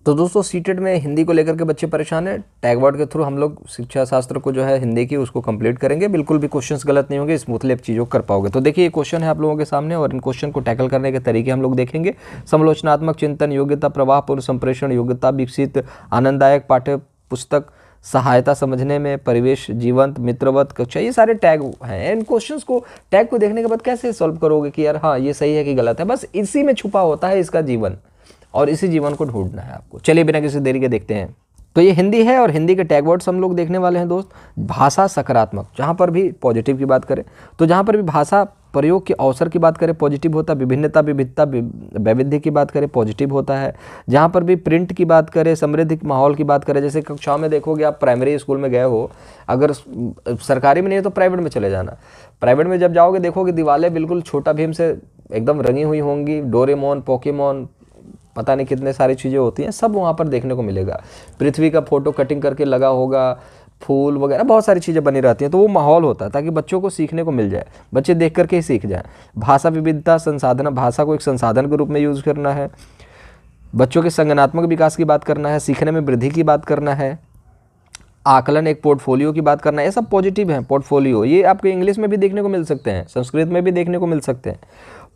तो दोस्तों सीटेट में हिंदी को लेकर के बच्चे परेशान हैं। टैग वर्ड के थ्रू हम लोग शिक्षा शास्त्र को जो है हिंदी की उसको कंप्लीट करेंगे, बिल्कुल भी क्वेश्चंस गलत नहीं होंगे, स्मूथली आप चीज़ों को कर पाओगे। तो देखिए ये क्वेश्चन है आप लोगों के सामने और इन क्वेश्चन को टैकल करने के तरीके हम लोग देखेंगे। समालोचनात्मक चिंतन, योग्यता प्रवाह, पूर्व संप्रेषण, योग्यता विकसित, आनंददायक पाठ्य पुस्तक, सहायता समझने में, परिवेश, जीवंत, मित्रवत, कक्षा, ये सारे टैग हैं। इन क्वेश्चंस को टैग को देखने के बाद कैसे सॉल्व करोगे कि यार हाँ ये सही है कि गलत है, बस इसी में छुपा होता है इसका जीवन और इसी जीवन को ढूंढना है आपको। चलिए बिना किसी देरी के देखते हैं। तो ये हिंदी है और हिंदी के टैग वर्ड्स हम लोग देखने वाले हैं दोस्त। भाषा सकारात्मक, जहाँ पर भी पॉजिटिव की बात करें तो जहाँ पर भी भाषा प्रयोग के अवसर की बात करें पॉजिटिव होता है, विभिन्नता विविधता वैविध्य की बात करें पॉजिटिव होता है। जहाँ पर भी प्रिंट की बात करें, समृद्ध माहौल की बात करें, जैसे कक्षाओं में देखोगे आप प्राइमरी स्कूल में गए हो, अगर सरकारी में नहीं है तो प्राइवेट में चले जाना। प्राइवेट में जब जाओगे देखोगे दीवारें बिल्कुल छोटा भीम से एकदम रंगी हुई होंगी, डोरेमोन, पोकेमोन, पता नहीं कितने सारी चीज़ें होती हैं, सब वहाँ पर देखने को मिलेगा। पृथ्वी का फोटो कटिंग करके लगा होगा, फूल वगैरह बहुत सारी चीज़ें बनी रहती हैं। तो वो माहौल होता है ताकि बच्चों को सीखने को मिल जाए, बच्चे देख करके ही सीख जाएं। भाषा विविधता संसाधन, भाषा को एक संसाधन के रूप में यूज़ करना है। बच्चों के संज्ञानात्मक विकास की बात करना है, सीखने में वृद्धि की बात करना है। आकलन, एक पोर्टफोलियो की बात करना है, ये सब पॉजिटिव है। पोर्टफोलियो ये आपको इंग्लिश में भी देखने को मिल सकते हैं, संस्कृत में भी देखने को मिल सकते हैं।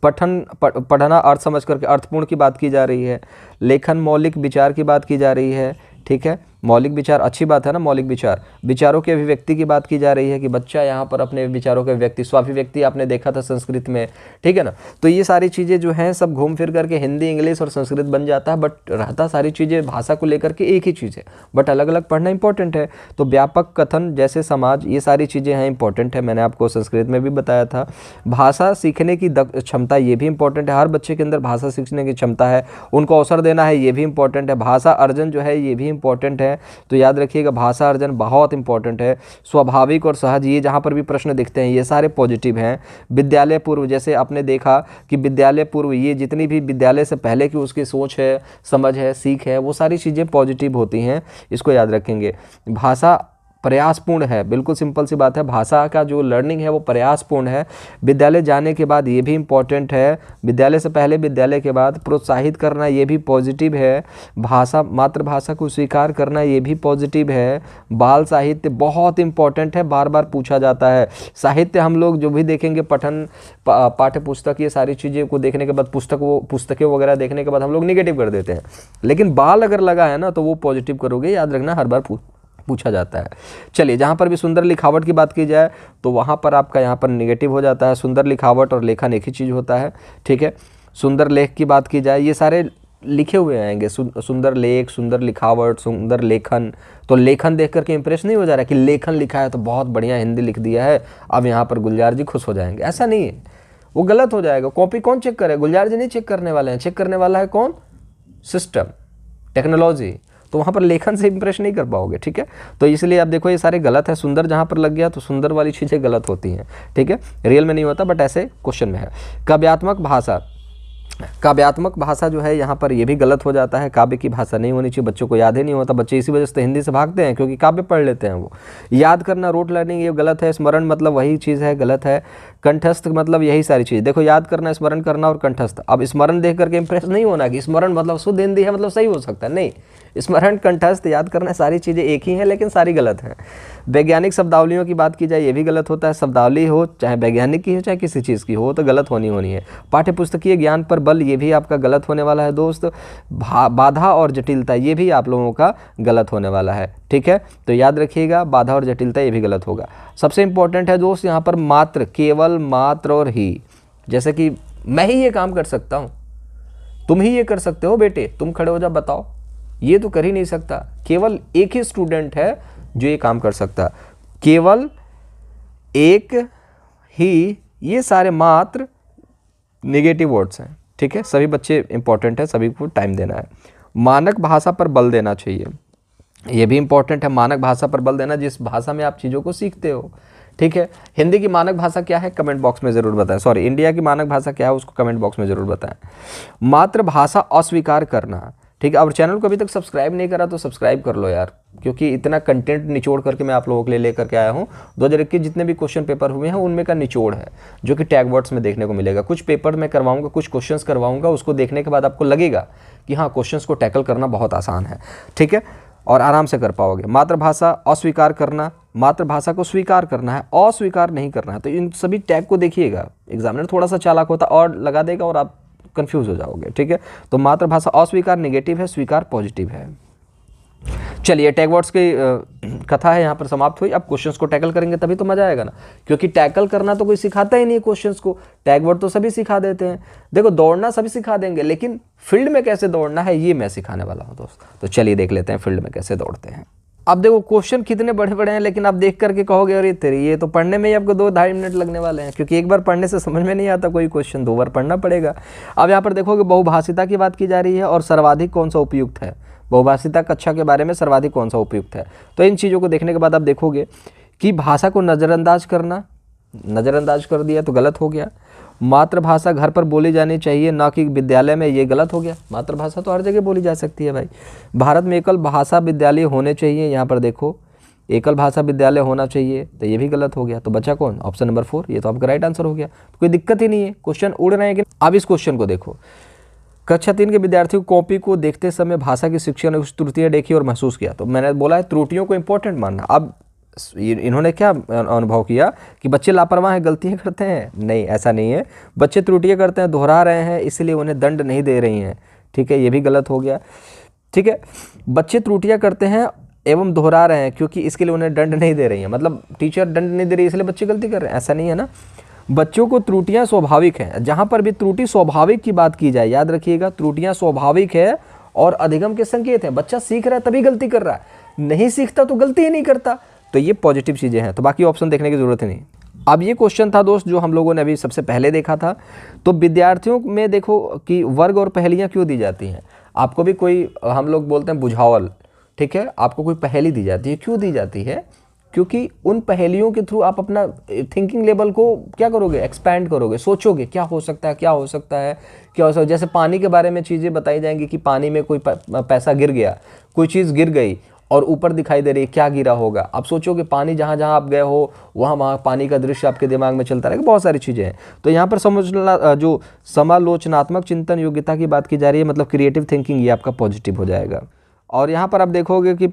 पढ़ना अर्थ समझ करके अर्थपूर्ण की बात की जा रही है। लेखन, मौलिक विचार की बात की जा रही है, ठीक है। मौलिक विचार अच्छी बात है ना, मौलिक विचार। विचारों की अभिव्यक्ति की बात की जा रही है कि बच्चा यहाँ पर अपने विचारों के अभिव्यक्ति, स्वाभिव्यक्ति आपने देखा था संस्कृत में, ठीक है ना। तो ये सारी चीज़ें जो हैं सब घूम फिर करके हिंदी, इंग्लिश और संस्कृत बन जाता है, बट रहता सारी चीज़ें भाषा को लेकर के एक ही चीज़ है, बट अलग अलग पढ़ना इंपॉर्टेंट है। तो व्यापक, कथन, जैसे समाज, ये सारी चीज़ें हैं इंपॉर्टेंट है, मैंने आपको संस्कृत में भी बताया था। भाषा सीखने की क्षमता, ये भी इंपॉर्टेंट है। हर बच्चे के अंदर भाषा सीखने की क्षमता है, उनको अवसर देना है, ये भी इंपॉर्टेंट है। भाषा अर्जन जो है ये भी इंपॉर्टेंट है, तो याद रखिएगा भाषा अर्जन बहुत इंपॉर्टेंट है। स्वाभाविक और सहज, ये जहाँ पर भी प्रश्न दिखते हैं ये सारे पॉजिटिव हैं। विद्यालय पूर्व, जैसे आपने देखा कि विद्यालय पूर्व, ये जितनी भी विद्यालय से पहले की उसकी सोच है, समझ है, सीख है, वो सारी चीज़ें पॉजिटिव होती हैं, इसको याद रखेंगे। भाषा प्रयासपूर्ण है, बिल्कुल सिंपल सी बात है, भाषा का जो लर्निंग है वो प्रयासपूर्ण है। विद्यालय जाने के बाद, ये भी इम्पॉर्टेंट है। विद्यालय से पहले, विद्यालय के बाद प्रोत्साहित करना, ये भी पॉजिटिव है। भाषा, मातृभाषा को स्वीकार करना, ये भी पॉजिटिव है। बाल साहित्य बहुत इंपॉर्टेंट है, बार बार पूछा जाता है। साहित्य हम लोग जो भी देखेंगे, पठन, पाठ्य पुस्तक, ये सारी चीज़ें को देखने के बाद, पुस्तकें वगैरह देखने के बाद हम लोग निगेटिव कर देते हैं, लेकिन बाल अगर लगा है ना तो वो पॉजिटिव करोगे, याद रखना, हर बार पूछा जाता है। चलिए, जहाँ पर भी सुंदर लिखावट की बात की जाए तो वहाँ पर आपका यहाँ पर निगेटिव हो जाता है। सुंदर लिखावट और लेखन एक ही चीज़ होता है, ठीक है। सुंदर लेख की बात की जाए, ये सारे लिखे हुए आएंगे, सुंदर लेख, सुंदर लिखावट, सुंदर लेखन। तो लेखन देख करके इंप्रेस नहीं हो जा रहा है कि लेखन लिखा है तो बहुत बढ़िया हिंदी लिख दिया है, अब यहाँ पर गुलजार जी खुश हो जाएंगे, ऐसा नहीं है, वो गलत हो जाएगा। कॉपी कौन चेक करे? गुलजार जी नहीं चेक करने वाले हैं, चेक करने वाला है कौन? System, technology. तो वहाँ पर लेखन से इंप्रेस नहीं कर पाओगे, ठीक है। तो इसलिए आप देखो ये सारे गलत है। सुंदर जहाँ पर लग गया तो सुंदर वाली चीज़ें गलत होती हैं, ठीक है। रियल में नहीं होता बट ऐसे क्वेश्चन में है। काव्यात्मक भाषा, काव्यात्मक भाषा जो है यहाँ पर ये भी गलत हो जाता है। काव्य की भाषा नहीं होनी चाहिए, बच्चों को याद ही नहीं होता, बच्चे इसी वजह से हिंदी से भागते हैं क्योंकि काव्य पढ़ लेते हैं वो। याद करना, रोट लर्निंग, ये गलत है। स्मरण मतलब वही चीज़ है, गलत है। कंठस्थ मतलब यही सारी चीज़। देखो, याद करना, स्मरण करना और कंठस्थ। अब स्मरण देख करके इंप्रेस नहीं होना कि स्मरण मतलब शुद्ध हिंदी है, मतलब सही हो सकता है, नहीं। स्मरण, कंठस्थ, याद करना, सारी चीज़ें एक ही हैं लेकिन सारी गलत हैं। वैज्ञानिक शब्दावलियों की बात की जाए, ये भी गलत होता है। शब्दावली हो चाहे वैज्ञानिक की हो चाहे किसी चीज़ की हो तो गलत होनी है। पाठ्यपुस्तकीय ज्ञान पर बल, ये भी आपका गलत होने वाला है दोस्त। बाधा और जटिलता, ये भी आप लोगों का गलत होने वाला है, ठीक है। तो याद रखिएगा, बाधा और जटिलता ये भी गलत होगा। सबसे इंपॉर्टेंट है दोस्त यहाँ पर मात्र, केवल, मात्र और ही। जैसे कि मैं ही ये काम कर सकता हूँ, तुम ही ये कर सकते हो बेटे, तुम खड़े हो जा बताओ, ये तो कर ही नहीं सकता। केवल एक ही स्टूडेंट है जो ये काम कर सकता, केवल एक ही। ये सारे मात्र नेगेटिव वर्ड्स हैं, ठीक है। सभी बच्चे इंपॉर्टेंट है, सभी को टाइम देना है। मानक भाषा पर बल देना चाहिए, ये भी इंपॉर्टेंट है। मानक भाषा पर बल देना, जिस भाषा में आप चीज़ों को सीखते हो, ठीक है। हिंदी की मानक भाषा क्या है, कमेंट बॉक्स में ज़रूर बताएं। सॉरी, इंडिया की मानक भाषा क्या है उसको कमेंट बॉक्स में ज़रूर बताएं। मातृभाषा अस्वीकार करना, ठीक है। और चैनल को अभी तक सब्सक्राइब नहीं करा तो सब्सक्राइब कर लो यार, क्योंकि इतना कंटेंट निचोड़ करके मैं आप लोगों के लिए लेकर के आया हूँ। 2021 जितने भी क्वेश्चन पेपर हुए हैं उनमें का निचोड़ है, जो कि टैग वर्ड्स में देखने को मिलेगा। कुछ पेपर मैं करवाऊंगा, कुछ क्वेश्चंस करवाऊंगा, उसको देखने के बाद आपको लगेगा कि हाँ क्वेश्चंस को टैकल करना बहुत आसान है, ठीक है, और आराम से कर पाओगे। मातृभाषा अस्वीकार करना, मातृभाषा को स्वीकार करना है, अस्वीकार नहीं करना है। तो इन सभी टैग को देखिएगा, एग्जामिनर थोड़ा सा चालाक होता और लगा देगा और आप कंफ्यूज हो जाओगे, ठीक है। तो मातृभाषा अस्वीकार नेगेटिव है, स्वीकार पॉजिटिव है। चलिए टैग वर्ड्स की कथा है यहाँ पर समाप्त हुई। अब क्वेश्चंस को टैकल करेंगे तभी तो मजा आएगा ना, क्योंकि टैकल करना तो कोई सिखाता ही नहीं है क्वेश्चंस को, टैग वर्ड तो सभी सिखा देते हैं। देखो दौड़ना सभी सिखा देंगे, लेकिन फील्ड में कैसे दौड़ना है ये मैं सिखाने वाला हूँ दोस्त। तो चलिए देख लेते हैं फील्ड में कैसे दौड़ते हैं। अब देखो क्वेश्चन कितने बड़े बड़े हैं, लेकिन आप देख करके कहोगे अरे तेरी ये तो पढ़ने में ही आपको 2-2.5 मिनट लगने वाले हैं, क्योंकि एक बार पढ़ने से समझ में नहीं आता कोई क्वेश्चन, 2 बार पढ़ना पड़ेगा। अब यहाँ पर देखोगे बहुभाषिता की बात की जा रही है और सर्वाधिक कौन सा उपयुक्त है, बहुभाषिता कक्षा के बारे में सर्वाधिक कौन सा उपयुक्त है। तो इन चीज़ों को देखने के बाद आप देखोगे कि भाषा को नज़रअंदाज करना, नज़रअंदाज कर दिया तो गलत हो गया। मातृभाषा घर पर बोली जानी चाहिए ना कि विद्यालय में, ये गलत हो गया। मातृभाषा तो हर जगह बोली जा सकती है भाई। भारत में एकल भाषा विद्यालय होने चाहिए, यहाँ पर देखो एकल भाषा विद्यालय होना चाहिए, तो ये भी गलत हो गया। तो बचा कौन, ऑप्शन नंबर 4, ये तो आपका राइट आंसर हो गया। तो कोई दिक्कत ही नहीं है, क्वेश्चन उड़ रहे हैं कि। अब इस क्वेश्चन को देखो, कक्षा 3 के विद्यार्थियों को कॉपी को देखते समय भाषा की शिक्षक ने कुछ त्रुटियाँ देखी और महसूस किया। तो मैंने बोला है त्रुटियों को इंपॉर्टेंट मानना। अब इन्होंने क्या अनुभव किया कि बच्चे लापरवाह हैं, गलतियां करते हैं, नहीं ऐसा नहीं है। बच्चे त्रुटियां करते हैं, दोहरा रहे हैं, इसलिए उन्हें दंड नहीं दे रही हैं, ठीक है, ये भी गलत हो गया, ठीक है। बच्चे त्रुटियां करते हैं एवं दोहरा रहे हैं क्योंकि इसके लिए उन्हें दंड नहीं दे रही हैं, मतलब टीचर दंड नहीं दे रही इसलिए बच्चे गलती कर रहे हैं, ऐसा नहीं है ना। बच्चों को त्रुटियां स्वाभाविक हैं, जहां पर भी त्रुटि स्वाभाविक की बात की जाए, याद रखिएगा त्रुटियां स्वाभाविक है और अधिगम के संकेत हैं। बच्चा सीख रहा है तभी गलती कर रहा है, नहीं सीखता तो गलती ही नहीं करता। तो ये पॉजिटिव चीज़ें हैं, तो बाकी ऑप्शन देखने की ज़रूरत ही नहीं। अब ये क्वेश्चन था दोस्त जो हम लोगों ने अभी सबसे पहले देखा था। तो विद्यार्थियों में देखो कि वर्ग और पहेलियाँ क्यों दी जाती हैं। आपको भी कोई, हम लोग बोलते हैं बुझावल, ठीक है, आपको कोई पहेली दी जाती है, क्यों दी जाती है, क्योंकि उन पहेलियों के थ्रू आप अपना थिंकिंग लेवल को क्या करोगे, एक्सपैंड करोगे, सोचोगे क्या हो सकता है, क्या हो सकता है, क्या हो सकता है। जैसे पानी के बारे में चीज़ें बताई जाएंगी कि पानी में कोई पैसा गिर गया, कोई चीज़ गिर गई और ऊपर दिखाई दे रही है, क्या गिरा होगा। आप सोचोगे पानी जहाँ जहाँ आप गए हो वहाँ पानी का दृश्य आपके दिमाग में चलता रहेगा, बहुत सारी चीज़ें हैं। तो यहाँ पर समझना, जो समालोचनात्मक चिंतन योग्यता की बात की जा रही है, मतलब क्रिएटिव थिंकिंग, ये आपका पॉजिटिव हो जाएगा। और यहाँ पर आप देखोगे कि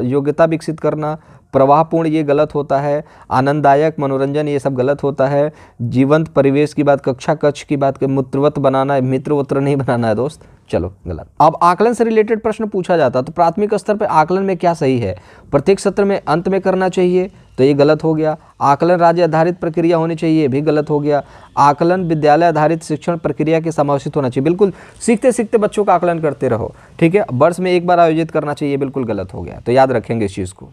योग्यता विकसित करना, प्रवाहपूर्ण, ये गलत होता है। आनंददायक, मनोरंजन, ये सब गलत होता है। जीवंत परिवेश की बात, कक्षा कक्ष की बात, मित्रवत बनाना, मित्र वत्र नहीं बनाना है दोस्त, चलो गलत। अब आकलन से रिलेटेड प्रश्न पूछा जाता है, तो प्राथमिक स्तर पर आकलन में क्या सही है, प्रत्येक सत्र में अंत में करना चाहिए, तो ये गलत हो गया। आकलन राज्य आधारित प्रक्रिया होनी चाहिए, भी गलत हो गया। आकलन विद्यालय आधारित शिक्षण प्रक्रिया के समावेशित होना चाहिए, बिल्कुल सीखते सीखते बच्चों का आकलन करते रहो, ठीक है। वर्ष में एक बार आयोजित करना चाहिए, बिल्कुल गलत हो गया। तो याद रखेंगे इस चीज़ को।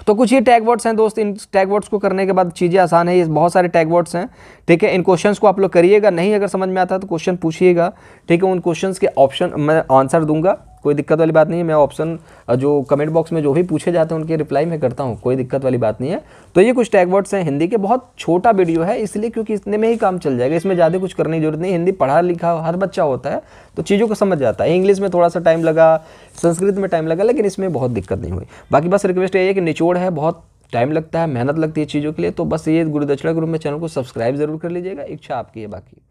तो कुछ ये टैग वर्ड्स हैं दोस्त, इन टैग वर्ड्स को करने के बाद चीज़ें आसान है। ये बहुत सारे टैग वर्ड्स हैं, ठीक है। इन क्वेश्चंस को आप लोग करिएगा, नहीं अगर समझ में आता है तो क्वेश्चन पूछिएगा, ठीक है। उन क्वेश्चंस के ऑप्शन मैं आंसर दूंगा, कोई दिक्कत वाली बात नहीं है। मैं ऑप्शन जो कमेंट बॉक्स में जो भी पूछे जाते हैं उनके रिप्लाई मैं करता हूँ, कोई दिक्कत वाली बात नहीं है। तो ये कुछ टैग वर्ड्स हैं हिंदी के, बहुत छोटा वीडियो है इसलिए क्योंकि इतने में ही काम चल जाएगा, इसमें ज़्यादा कुछ करने की जरूरत नहीं। हिंदी पढ़ा लिखा हर बच्चा होता है तो चीज़ों को समझ जाता है। इंग्लिश में थोड़ा सा टाइम लगा, संस्कृत में टाइम लगा, लेकिन इसमें बहुत दिक्कत नहीं हुई। बाकी बस रिक्वेस्ट ये है कि निचोड़ है, बहुत टाइम लगता है, मेहनत लगती है चीज़ों के लिए। तो बस ये गुरुदक्षिणा ग्रुप में चैनल को सब्सक्राइब जरूर कर लीजिएगा, इच्छा आपकी है बाकी।